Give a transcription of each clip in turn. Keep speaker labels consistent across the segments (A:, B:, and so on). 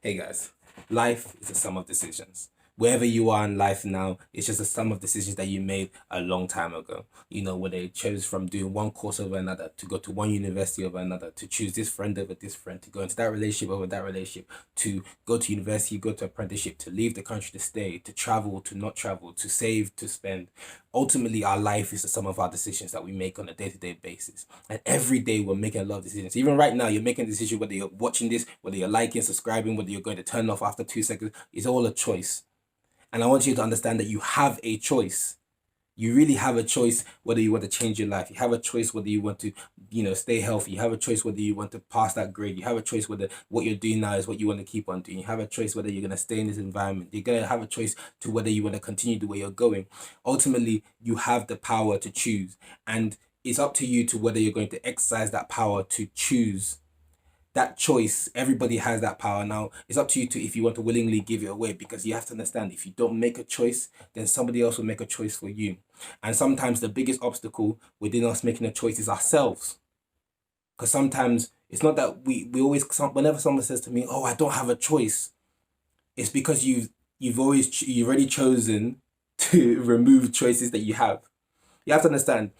A: Hey guys, life is a sum of decisions. Wherever you are in life now, it's just a sum of decisions that you made a long time ago. Whether you chose from doing one course over another, to go to one university over another, to choose this friend over this friend, to go into that relationship over that relationship, to go to university, go to apprenticeship, to leave the country to stay, to travel, to not travel, to save, to spend. Ultimately, our life is the sum of our decisions that we make on a day-to-day basis. And every day we're making a lot of decisions. Even right now, you're making a decision whether you're watching this, whether you're liking, subscribing, whether you're going to turn off after 2 seconds. It's all a choice. And I want you to understand that you have a choice. You really have a choice whether you want to change your life. You have a choice whether you want to, stay healthy. You have a choice whether you want to pass that grade. You have a choice whether what you're doing now is what you want to keep on doing. You have a choice whether you're going to stay in this environment. You're going to have a choice to whether you want to continue the way you're going. Ultimately, you have the power to choose. And it's up to you to whether you're going to exercise that power to choose that choice. Everybody has that power. Now it's up to you to if you want to willingly give it away, because you have to understand, if you don't make a choice, then somebody else will make a choice for you. And sometimes the biggest obstacle within us making a choice is ourselves. Because sometimes it's not that we always, whenever someone says to me, oh, I don't have a choice, it's because you've already chosen to remove choices that you have. You have to understand,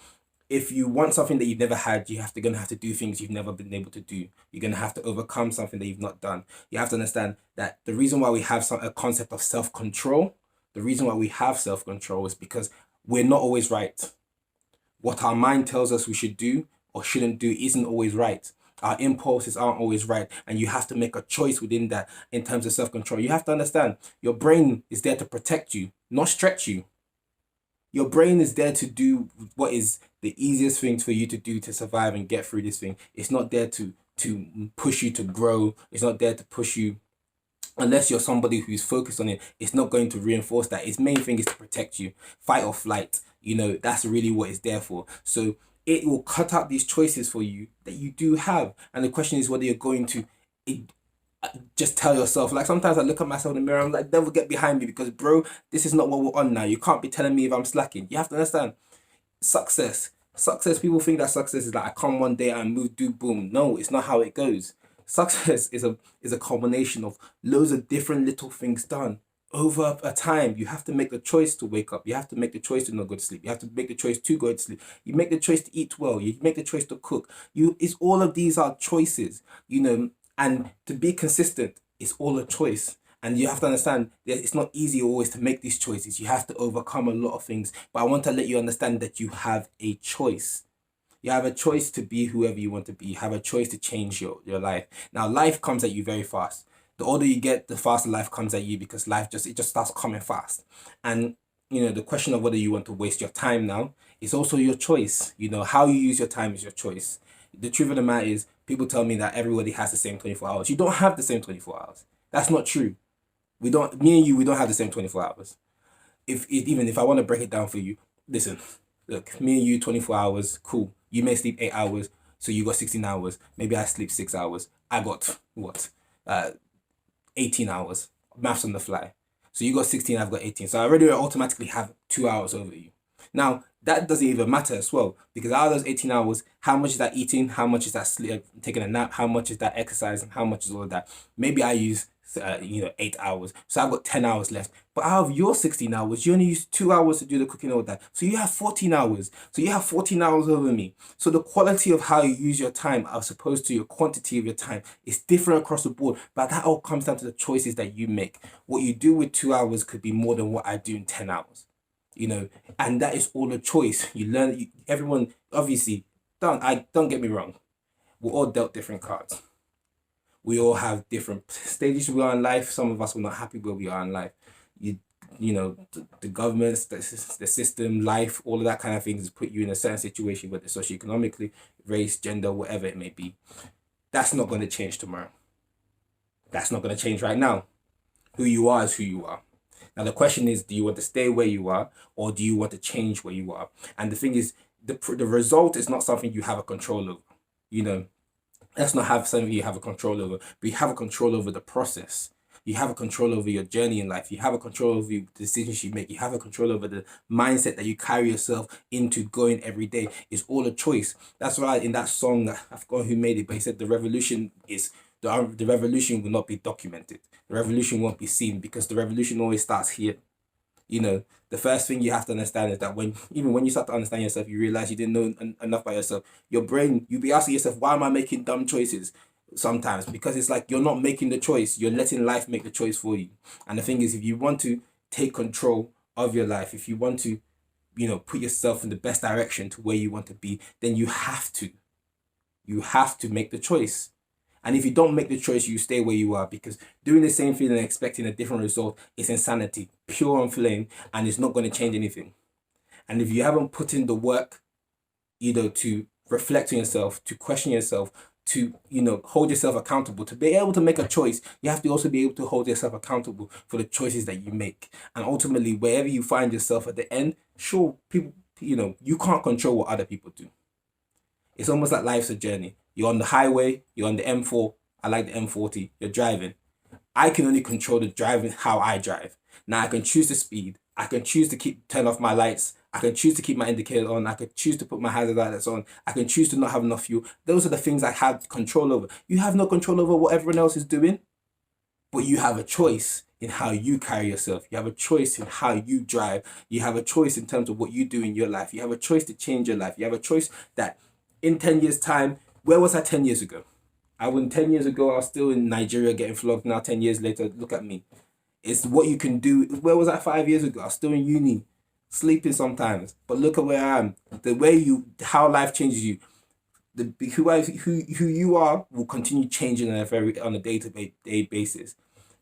A: if you want something that you've never had, gonna have to do things you've never been able to do. You're gonna have to overcome something that you've not done. You have to understand that the reason why we have a concept of self-control, the reason why we have self-control is because we're not always right. What our mind tells us we should do or shouldn't do isn't always right. Our impulses aren't always right, and you have to make a choice within that in terms of self-control. You have to understand, your brain is there to protect you, not stretch you. Your brain is there to do what is the easiest thing for you to do to survive and get through this thing. It's not there to push you to grow. It's not there to push you, unless you're somebody who's focused on it. It's not going to reinforce that. Its main thing is to protect you. Fight or flight. That's really what it's there for. So it will cut out these choices for you that you do have. And the question is whether you're going to just tell yourself. Like, sometimes I look at myself in the mirror, I'm like, devil, get behind me, because bro, this is not what we're on now. You can't be telling me if I'm slacking. You have to understand, success, people think that success is like, I come one day and move, do boom. No, it's not how it goes. Success is a combination of loads of different little things done over a time. You have to make the choice to wake up. You have to make the choice to not go to sleep. You have to make the choice to go to sleep. You make the choice to eat well. You make the choice to cook. It's all of these are choices, and to be consistent, it's all a choice. And you have to understand that it's not easy always to make these choices. You have to overcome a lot of things. But I want to let you understand that you have a choice. You have a choice to be whoever you want to be. You have a choice to change your life. Now, life comes at you very fast. The older you get, the faster life comes at you, because it just starts coming fast. And the question of whether you want to waste your time now is also your choice. How you use your time is your choice. The truth of the matter is, people tell me that everybody has the same 24 hours. You don't have the same 24 hours. That's not true. Me and you, we don't have the same 24 hours. Even if I want to break it down for you, listen, look, me and you, 24 hours, cool. You may sleep 8 hours, so you got 16 hours. Maybe I sleep 6 hours. I got what? 18 hours. Maths on the fly. So you got 16, I've got 18. So I already automatically have 2 hours over you. Now, that doesn't even matter as well, because out of those 18 hours, how much is that eating? How much is that sleep, taking a nap? How much is that exercising? How much is all of that? Maybe I use 8 hours. So I've got 10 hours left. But out of your 16 hours, you only use 2 hours to do the cooking, all that. So you have 14 hours. So you have 14 hours over me. So the quality of how you use your time as opposed to your quantity of your time is different across the board. But that all comes down to the choices that you make. What you do with 2 hours could be more than what I do in 10 hours. And that is all a choice. You learn, everyone, obviously, don't get me wrong. We're all dealt different cards. We all have different stages we are in life. Some of us were not happy where we are in life. The governments, the system, life, all of that kind of things put you in a certain situation, whether socioeconomically, race, gender, whatever it may be. That's not going to change tomorrow. That's not going to change right now. Who you are is who you are. Now, the question is, do you want to stay where you are, or do you want to change where you are? And the thing is, the result is not something you have a control over. That's not have something you have a control over, but you have a control over the process. You have a control over your journey in life. You have a control over the decisions you make. You have a control over the mindset that you carry yourself into going every day. It's all a choice. That's why in that song, I forgot who made it, but he said the revolution is The revolution will not be documented. The revolution won't be seen because the revolution always starts here. You know, the first thing you have to understand is that even when you start to understand yourself, you realize you didn't know enough by yourself. Your brain, you'll be asking yourself, why am I making dumb choices? Sometimes because it's like you're not making the choice, you're letting life make the choice for you. And the thing is, if you want to take control of your life, if you want to, put yourself in the best direction to where you want to be, then you have to make the choice. And if you don't make the choice, you stay where you are, because doing the same thing and expecting a different result is insanity, pure and flame, and it's not going to change anything. And if you haven't put in the work, to reflect on yourself, to question yourself, to, hold yourself accountable, to be able to make a choice, you have to also be able to hold yourself accountable for the choices that you make. And ultimately, wherever you find yourself at the end, sure, people, you can't control what other people do. It's almost like life's a journey. You're on the highway, you're on the M4, I like the M40, you're driving. I can only control the driving how I drive. Now I can choose the speed. I can choose to turn off my lights. I can choose to keep my indicator on. I can choose to put my hazard lights on. I can choose to not have enough fuel. Those are the things I have control over. You have no control over what everyone else is doing, but you have a choice in how you carry yourself. You have a choice in how you drive. You have a choice in terms of what you do in your life. You have a choice to change your life. You have a choice that in 10 years' time, where was I 10 years ago? 10 years ago, I was still in Nigeria getting flogged. Now, 10 years later, look at me. It's what you can do. Where was I 5 years ago? I was still in uni, sleeping sometimes. But look at where I am. How life changes you. Who you are will continue changing on a day-to-day basis.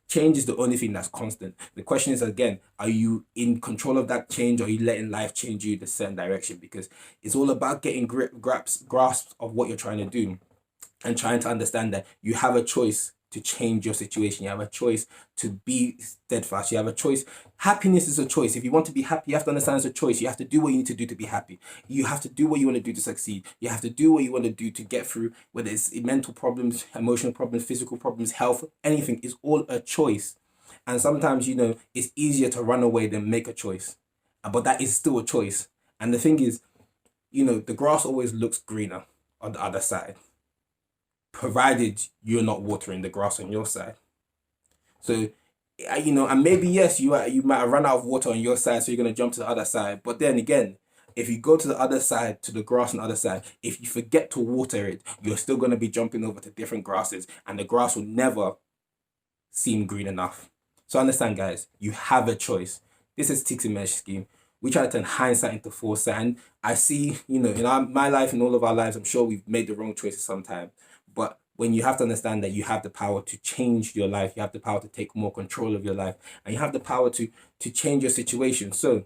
A: Change is the only thing that's constant. The question is, again, are you in control of that change, or are you letting life change you in a certain direction? Because it's all about getting grasp of what you're trying to do, and trying to understand that you have a choice to change your situation. You have a choice to be steadfast. You have a choice. Happiness is a choice. If you want to be happy, you have to understand it's a choice. You have to do what you need to do to be happy. You have to do what you want to do to succeed. You have to do what you want to do to get through, whether it's mental problems, emotional problems, physical problems, health, anything. Is all a choice. And sometimes, it's easier to run away than make a choice. But that is still a choice. And the thing is, the grass always looks greener on the other side, provided you're not watering the grass on your side. So, and maybe, yes, you might have run out of water on your side, so you're going to jump to the other side. But then again, if you go to the other side, to the grass on the other side, if you forget to water it, you're still going to be jumping over to different grasses, and the grass will never seem green enough. So understand, guys, you have a choice. This is Tixi Mesh Scheme. We try to turn hindsight into foresight. And I see, in my life and all of our lives, I'm sure we've made the wrong choices sometimes. But when you have to understand that you have the power to change your life, you have the power to take more control of your life, and you have the power to change your situation. So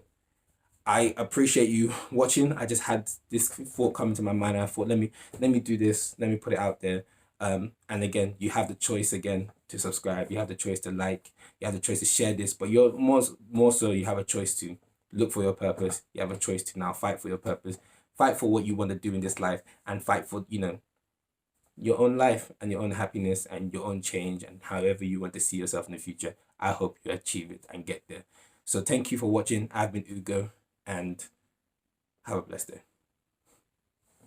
A: I appreciate you watching. I just had this thought come to my mind, and I thought, let me do this. Let me put it out there. And again, you have the choice again to subscribe. You have the choice to like. You have the choice to share this. But you're more so, you have a choice to look for your purpose. You have a choice to now fight for your purpose. Fight for what you want to do in this life, and fight for, your own life and your own happiness and your own change, and however you want to see yourself in the future. I hope you achieve it and get there. So thank you for watching. I've been Ugo, and have a blessed day.